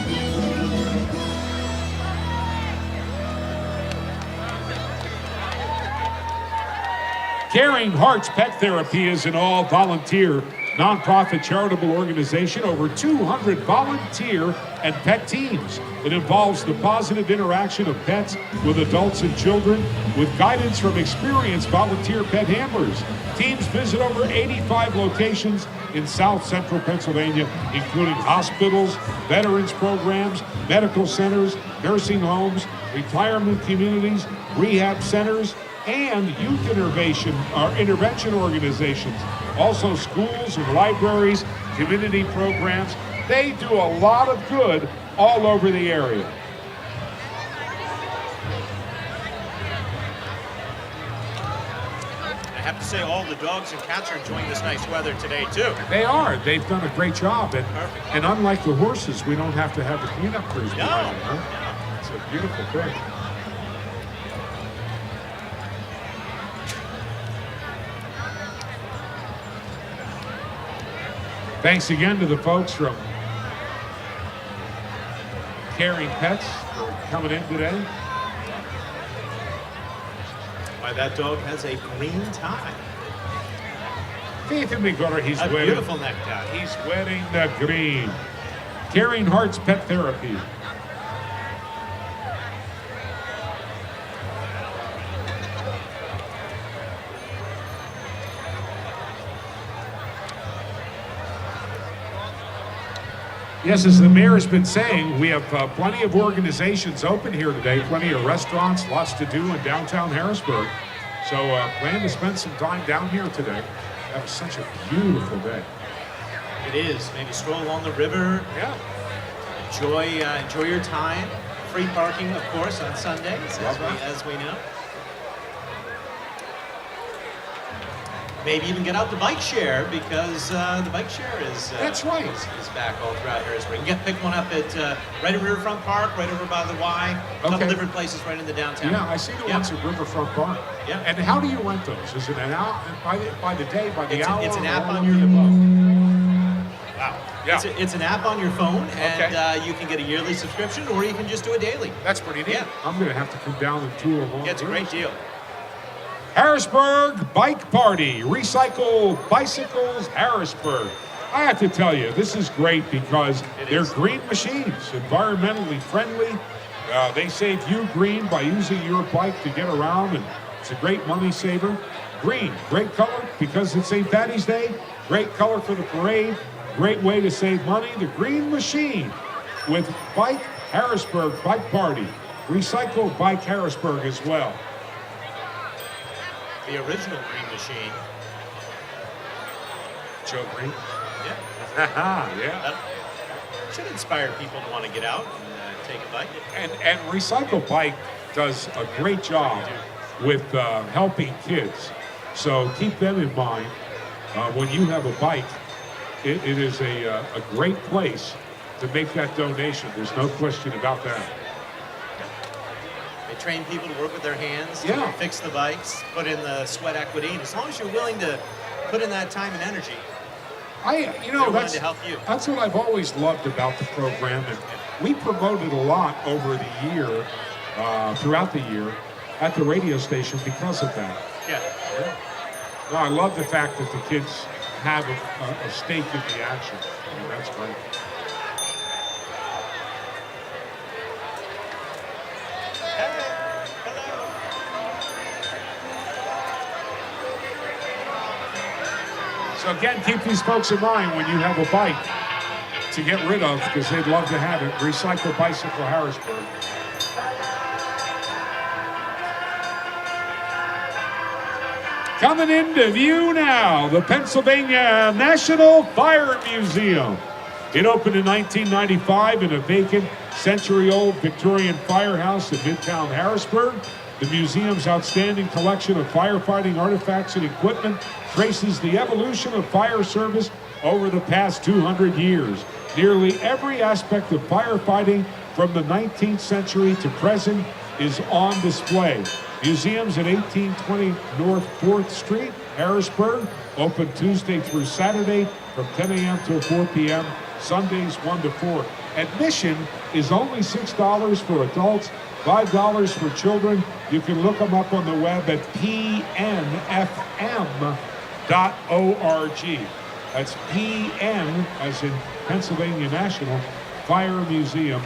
[SPEAKER 1] Caring Hearts Pet Therapy is an all-volunteer nonprofit charitable organization, over 200 volunteer and pet teams. It involves the positive interaction of pets with adults and children with guidance from experienced volunteer pet handlers. Teams visit over 85 locations in South Central Pennsylvania, including hospitals, veterans programs, medical centers, nursing homes, retirement communities, rehab centers, and youth intervention organizations. Also schools and libraries, community programs. They do a lot of good all over the area.
[SPEAKER 2] I have to say, all the dogs and cats are enjoying this nice weather today, too.
[SPEAKER 1] They are. They've done a great job. And unlike the horses, we don't have to have the cleanup crews behind them. Huh? It's a beautiful thing. Thanks again to the folks from Caring Pets for coming in today.
[SPEAKER 2] Why, that dog has a green tie.
[SPEAKER 1] He's wearing
[SPEAKER 2] beautiful necktie.
[SPEAKER 1] He's wearing the green. Caring Hearts Pet Therapy. Yes, as the mayor has been saying, we have plenty of organizations open here today, plenty of restaurants, lots to do in downtown Harrisburg. So plan to spend some time down here today. That was such a beautiful day.
[SPEAKER 2] It is. Maybe stroll along the river.
[SPEAKER 1] Yeah.
[SPEAKER 2] Enjoy your time. Free parking, of course, on Sundays, as we know. Maybe even get out the bike share, because the bike share is
[SPEAKER 1] that's right.
[SPEAKER 2] is back all throughout Harrisburg. You can pick one up at right at Riverfront Park, right over by the Y. A couple different places right in the downtown.
[SPEAKER 1] Yeah, I see the ones at Riverfront Park.
[SPEAKER 2] Yeah.
[SPEAKER 1] And how do you rent those? Is it an hour by the day, by the hour?
[SPEAKER 2] It's an app on your phone. Wow.
[SPEAKER 1] Yeah.
[SPEAKER 2] It's an app on your phone, and
[SPEAKER 1] Okay.
[SPEAKER 2] you can get a yearly subscription, or you can just do it daily.
[SPEAKER 1] That's pretty neat.
[SPEAKER 2] Yeah.
[SPEAKER 1] I'm going to have to come down and tour along.
[SPEAKER 2] Yeah, it's a great deal.
[SPEAKER 1] Harrisburg Bike Party. Recycle bicycles, Harrisburg. I have to tell you, this is great because they're green machines, environmentally friendly. They save you green by using your bike to get around, and it's a great money saver. Green, great color because it's St. Patty's Day. Great color for the parade. Great way to save money. The Green Machine with Bike Harrisburg Bike Party. Recycle Bike Harrisburg as well.
[SPEAKER 2] The original Green Machine.
[SPEAKER 1] Joe Green.
[SPEAKER 2] Yeah.
[SPEAKER 1] Yeah.
[SPEAKER 2] That should inspire people to want to get out and take a bike.
[SPEAKER 1] And Recycle Bike does a great job with helping kids. So keep them in mind when you have a bike. It is a great place to make that donation. There's no question about that.
[SPEAKER 2] They train people to work with their hands,
[SPEAKER 1] Yeah.
[SPEAKER 2] to fix the bikes, put in the sweat equity, and as long as you're willing to put in that time and energy, they're willing to help you.
[SPEAKER 1] That's what I've always loved about the program, and we promoted a lot over the year, throughout the year, at the radio station because of that.
[SPEAKER 2] Yeah.
[SPEAKER 1] No, I love the fact that the kids have a stake in the action. I mean, that's great. So again, keep these folks in mind when you have a bike to get rid of because they'd love to have it. Recycle Bicycle Harrisburg. Coming into view now, the Pennsylvania National Fire Museum. It opened in 1995 in a vacant century-old Victorian firehouse in Midtown Harrisburg. The museum's outstanding collection of firefighting artifacts and equipment traces the evolution of fire service over the past 200 years. Nearly every aspect of firefighting from the 19th century to present is on display. Museums at 1820 North 4th Street, Harrisburg, open Tuesday through Saturday from 10 a.m. till 4 p.m., Sundays 1 to 4. Admission is only $6 for adults, $5 for children. You can look them up on the web at pnfm.org. That's PN, as in Pennsylvania National Fire Museum.org.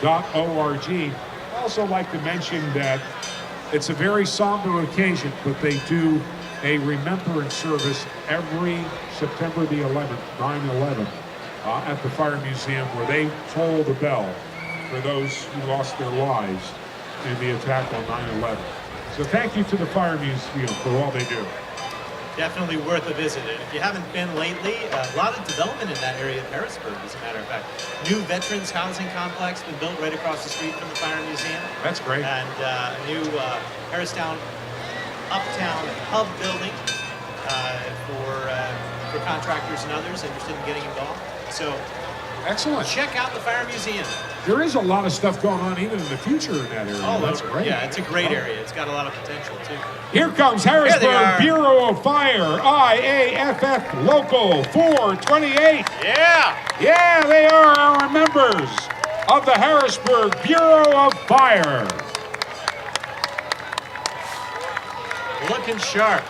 [SPEAKER 1] I'd also like to mention that it's a very somber occasion, but they do a remembrance service every September the 11th, 9/11, at the Fire Museum, where they toll the bell for those who lost their lives in the attack on 9/11. So thank you to the Fire Museum for all they do.
[SPEAKER 2] Definitely worth a visit. And if you haven't been lately, a lot of development in that area of Harrisburg, as a matter of fact. New Veterans Housing Complex been built right across the street from the Fire Museum.
[SPEAKER 1] That's great.
[SPEAKER 2] And a new Harristown Uptown Hub building for contractors and others interested in getting involved. So
[SPEAKER 1] Excellent.
[SPEAKER 2] check out the Fire Museum.
[SPEAKER 1] There is a lot of stuff going on even in the future in that area. That's great.
[SPEAKER 2] Yeah, it's a great area. It's got a lot of potential, too.
[SPEAKER 1] Here comes Harrisburg Bureau of Fire, IAFF Local 428.
[SPEAKER 2] Yeah!
[SPEAKER 1] Yeah, they are our members of the Harrisburg Bureau of Fire.
[SPEAKER 2] Looking sharp.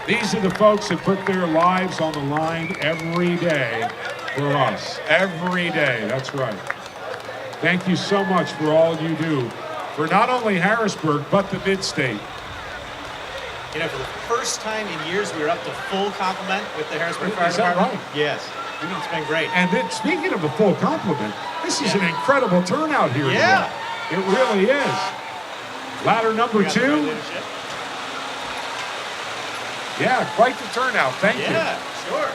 [SPEAKER 1] These are the folks that put their lives on the line every day for us. Every day, that's right. Thank you so much for all you do for not only Harrisburg, but the mid-state.
[SPEAKER 2] You know, for the first time in years, we were up to full complement with the Harrisburg Fire
[SPEAKER 1] Is that
[SPEAKER 2] Department.
[SPEAKER 1] right?
[SPEAKER 2] Yes. It's been great.
[SPEAKER 1] And then, speaking of a full complement, this is an incredible turnout here
[SPEAKER 2] Yeah.
[SPEAKER 1] today. It really is. Ladder number
[SPEAKER 2] We got the right
[SPEAKER 1] 2.
[SPEAKER 2] leadership.
[SPEAKER 1] Yeah, quite the turnout. Thank you.
[SPEAKER 2] Yeah, sure.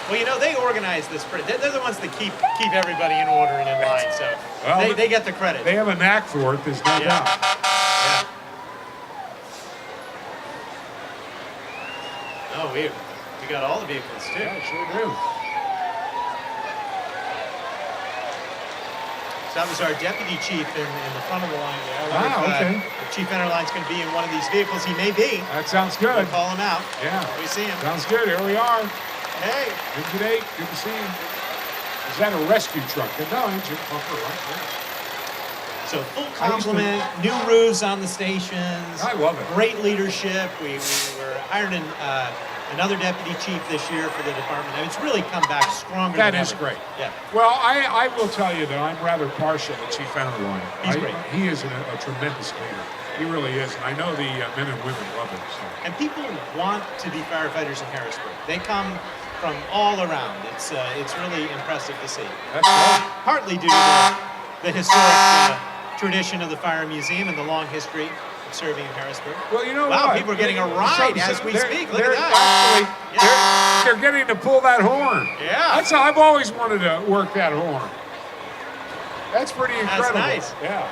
[SPEAKER 2] Well, you know, they organize this. They're the ones that keep everybody in order and in line. So
[SPEAKER 1] Well,
[SPEAKER 2] they get the credit.
[SPEAKER 1] They have a knack for it, there's no doubt.
[SPEAKER 2] Yeah. Oh, we got all the vehicles too.
[SPEAKER 1] Yeah, sure do.
[SPEAKER 2] So that was our deputy chief in the front of the line there. I wonder
[SPEAKER 1] Okay.
[SPEAKER 2] if Chief Enterline's going to be in one of these vehicles. He may be.
[SPEAKER 1] That sounds
[SPEAKER 2] We'll
[SPEAKER 1] good.
[SPEAKER 2] call him out.
[SPEAKER 1] Yeah.
[SPEAKER 2] We see him.
[SPEAKER 1] Sounds good. Here we are.
[SPEAKER 2] Hey.
[SPEAKER 1] Engine 8, good to see you. Is that a rescue truck? No, engine bumper right there.
[SPEAKER 2] So full complement, new roofs on the stations.
[SPEAKER 1] I love it.
[SPEAKER 2] Great leadership. We were hiring another deputy chief this year for the department. And it's really come back stronger
[SPEAKER 1] That
[SPEAKER 2] than
[SPEAKER 1] is
[SPEAKER 2] ever.
[SPEAKER 1] great.
[SPEAKER 2] Yeah.
[SPEAKER 1] Well, I will tell you that I'm rather partial to Chief Anderline.
[SPEAKER 2] He's great.
[SPEAKER 1] He is a tremendous leader. He really is. And I know the men and women love him. So.
[SPEAKER 2] And people want to be firefighters in Harrisburg. They come from all around. It's really impressive to see.
[SPEAKER 1] That's right.
[SPEAKER 2] Partly due to the historic tradition of the Fire Museum and the long history of serving in Harrisburg.
[SPEAKER 1] Well, you know
[SPEAKER 2] wow,
[SPEAKER 1] what?
[SPEAKER 2] people are getting a ride as we speak. Look at that.
[SPEAKER 1] Actually, they're getting to pull that horn.
[SPEAKER 2] Yeah.
[SPEAKER 1] That's how I've always wanted to work that horn. That's pretty incredible.
[SPEAKER 2] That's nice.
[SPEAKER 1] Yeah.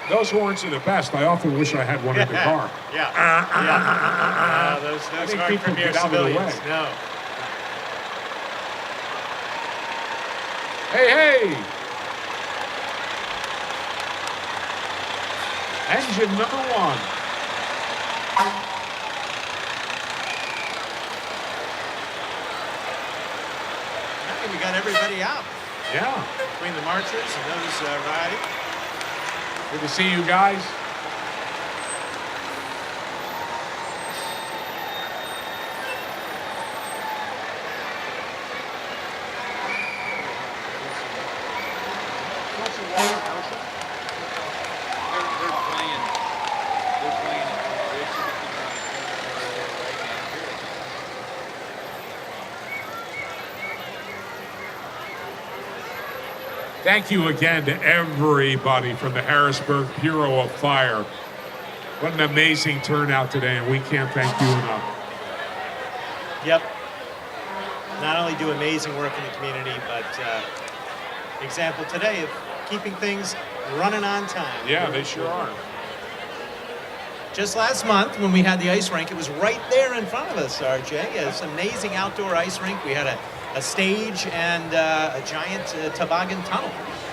[SPEAKER 1] Those horns are the best. I often wish I had one in the car.
[SPEAKER 2] Yeah. Those aren't premier civilians. No.
[SPEAKER 1] Hey! Engine number 1.
[SPEAKER 2] I think we got everybody out.
[SPEAKER 1] Yeah.
[SPEAKER 2] Between the marchers and those riding.
[SPEAKER 1] Good to see you guys. Thank you again to everybody from the Harrisburg Bureau of Fire. What an amazing turnout today, and we can't thank you enough.
[SPEAKER 2] Yep. Not only do amazing work in the community, but example today of keeping things running on time.
[SPEAKER 1] Yeah, they sure are.
[SPEAKER 2] Just last month, when we had the ice rink, it was right there in front of us, RJ. It's an amazing outdoor ice rink. We had a stage and a giant toboggan tunnel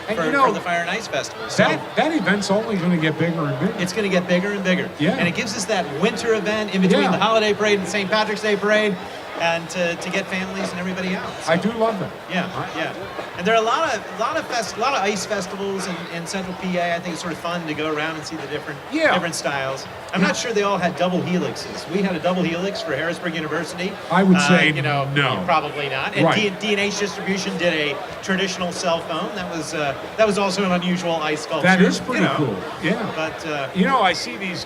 [SPEAKER 2] for the Fire and Ice Festival. So
[SPEAKER 1] that event's only going to get bigger and bigger.
[SPEAKER 2] It's going to get bigger and bigger.
[SPEAKER 1] Yeah.
[SPEAKER 2] And it gives us that winter event in between the holiday parade and St. Patrick's Day parade, and to get families and everybody out. So,
[SPEAKER 1] I do love that.
[SPEAKER 2] Yeah. And there are a lot of ice festivals in Central PA. I think it's sort of fun to go around and see the different styles. I'm not sure they all had double helixes. We had a double helix for Harrisburg University.
[SPEAKER 1] I would say
[SPEAKER 2] no. Probably not. And
[SPEAKER 1] Right.
[SPEAKER 2] D&H Distribution did a traditional cell phone. That was also an unusual ice sculpture.
[SPEAKER 1] That is pretty cool. Yeah.
[SPEAKER 2] But
[SPEAKER 1] I see these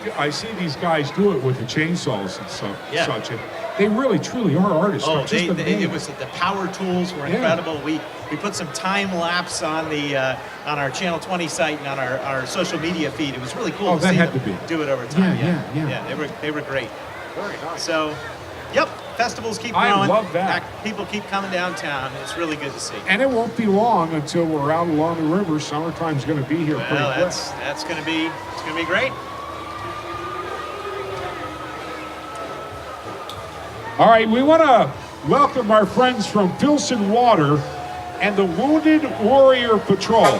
[SPEAKER 1] guys do it with the chainsaws and such. And they really truly are artists.
[SPEAKER 2] Oh, it was the power tools were incredible. We put some time lapse on on our Channel 20 site and on our social media feed. It was really cool to see them do it over time. Yeah, they were great.
[SPEAKER 1] Very nice.
[SPEAKER 2] So, festivals keep growing.
[SPEAKER 1] I love that.
[SPEAKER 2] People keep coming downtown. It's really good to see.
[SPEAKER 1] And it won't be long until we're out along the river. Summertime's going to be here pretty quick.
[SPEAKER 2] That's going to be great.
[SPEAKER 1] All right, we want to welcome our friends from Filson Water and the Wounded Warrior Patrol.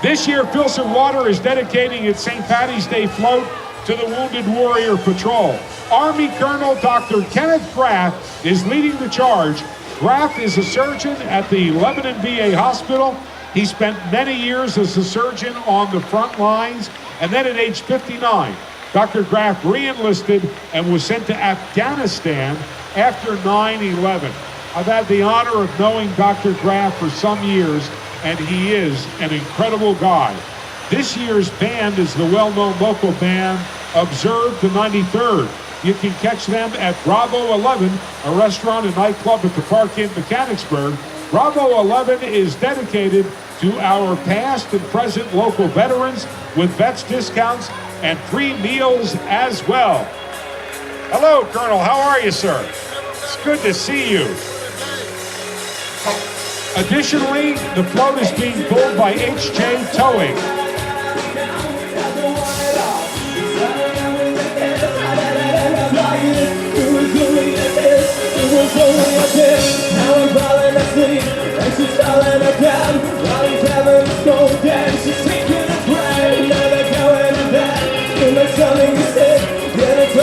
[SPEAKER 1] This year, Filson Water is dedicating its St. Paddy's Day float to the Wounded Warrior Patrol. Army Colonel Dr. Kenneth Graff is leading the charge. Graff is a surgeon at the Lebanon VA Hospital. He spent many years as a surgeon on the front lines, and then at age 59, Dr. Graff re-enlisted and was sent to Afghanistan after 9/11. I've had the honor of knowing Dr. Graff for some years, and he is an incredible guy. This year's band is the well-known local band, Observe the 93rd. You can catch them at Bravo 11, a restaurant and nightclub at the Park in Mechanicsburg. Bravo 11 is dedicated to our past and present local veterans with vets discounts and free meals as well. Hello, Colonel. How are you, sir? It's good to see you. Additionally, the float is being pulled by HJ Towing.
[SPEAKER 3] Something to say, get a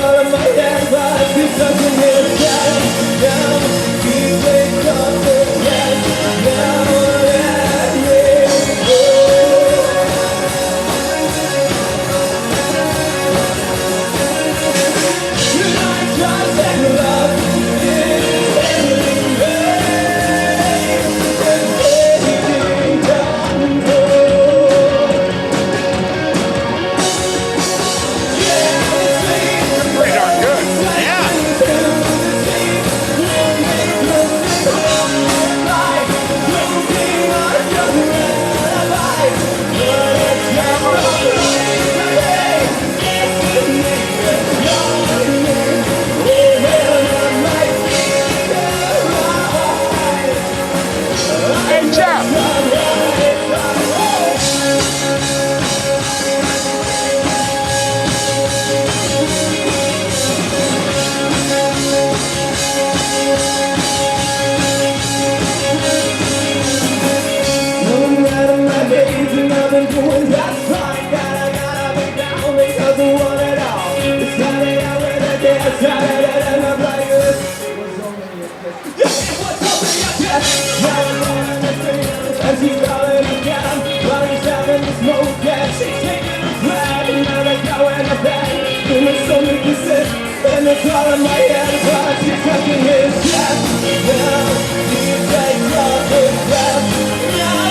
[SPEAKER 3] she's calling us down while he's having the smoke. Yeah, she's taking a flag and now they're going to bed. And there's so many kisses and it's all in my head, but she's touching his chest. Now he takes off his breath. Now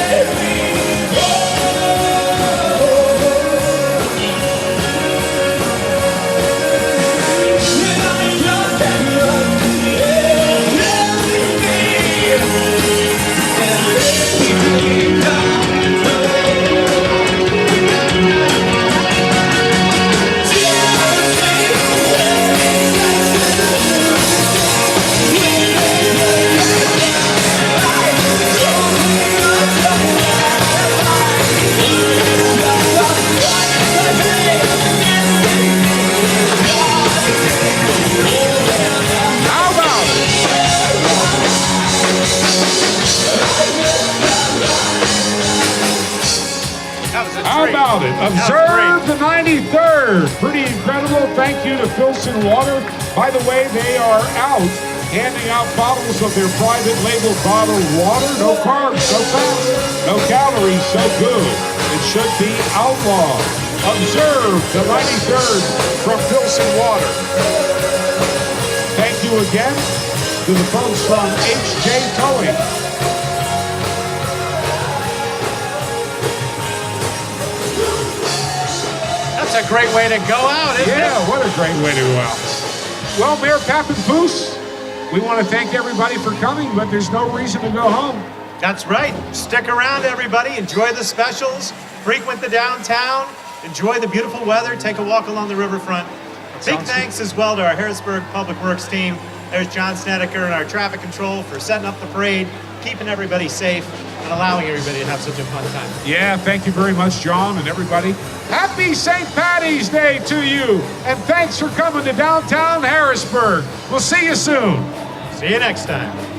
[SPEAKER 3] let me go. And I just can't run. Yeah, let me.
[SPEAKER 1] How about it? Observe the 93rd. Pretty incredible. Thank you to Filson Water. By the way, they are out handing out bottles of their private label bottled water. No carbs, no fat, no calories. So good. It should be outlawed. Observe the 93rd from Filson Water. Thank you again to the folks from HJ Towing.
[SPEAKER 2] That's a great way to go out, isn't it?
[SPEAKER 1] Yeah, what a great way to go out. Well, Mayor Papenpoose, we want to thank everybody for coming, but there's no reason to go home.
[SPEAKER 2] That's right. Stick around, everybody. Enjoy the specials. Frequent the downtown. Enjoy the beautiful weather. Take a walk along the riverfront. Big thanks as well to our Harrisburg Public Works team. There's John Snedeker and our traffic control for setting up the parade, keeping everybody safe, and allowing everybody to have such a fun time.
[SPEAKER 1] Yeah, thank you very much, John, and everybody. Happy St. Patty's Day to you, and thanks for coming to downtown Harrisburg. We'll see you soon.
[SPEAKER 2] See you next time.